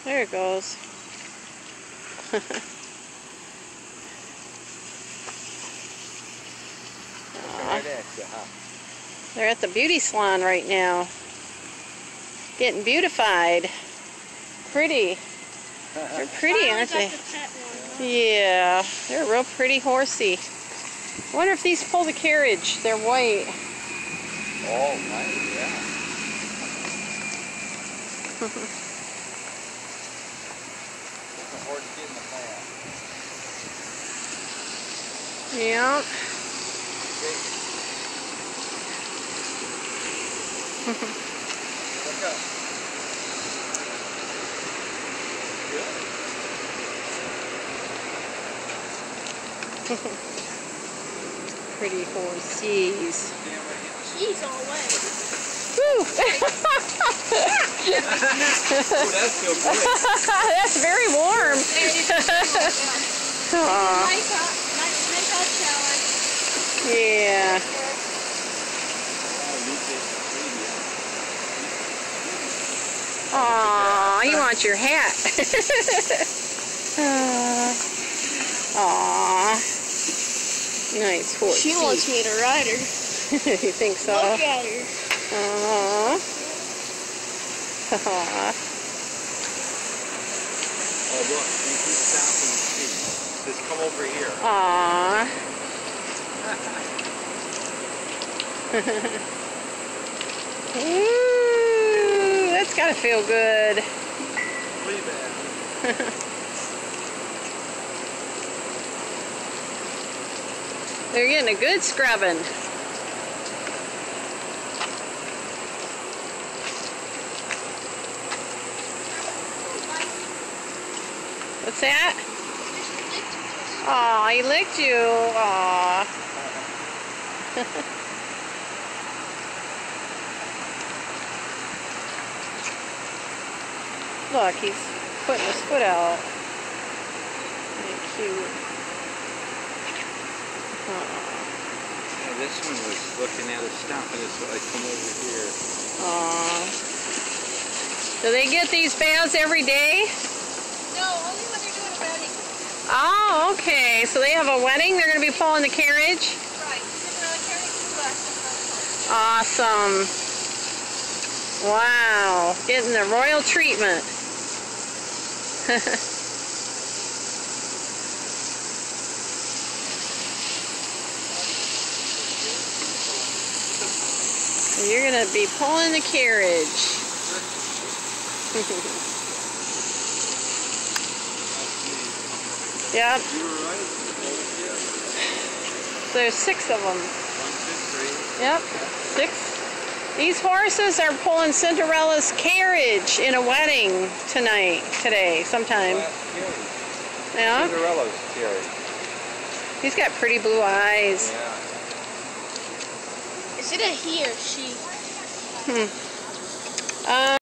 There it goes. Right at you, huh? They're at the beauty salon right now. Getting beautified. Pretty. They're pretty, aren't they? Yeah, they're a real pretty horsey. I wonder if these pull the carriage. They're white. Oh, nice, yeah. There's a horse getting the plan. Yeah. Look up. Pretty horses. She's all wet. Woo! Oh, that's so good. That's very warm. Aw. Nice hot shower. Yeah. Aw, you want your hat. Aw. Nice horse. She wants me to ride her. You think so? Look at her. Aw. Aw. Oh, look, you keep stopping the street. Just come over here. Aw. Ooh, that's gotta feel good. Leave it. They're getting a good scrubbing. What's that? Aw, he licked you. Aw. Look, he's putting his foot out. Isn't it cute? Yeah, this one was looking at us stopping us, so I come over here. Aw. Do they get these baths every day? No, only when they're doing a wedding. Oh, okay. So they have a wedding? They're going to be pulling the carriage? Right. Cinderella carriage is the last one. Awesome. Wow. Getting the royal treatment. You're going to be pulling the carriage. Yep. You were right. There's 6 of them. 1, 2, 3. Yep. 6. These horses are pulling Cinderella's carriage in a wedding today, sometime. Yeah. Cinderella's carriage. He's got pretty blue eyes. Yeah. Is it a he or she?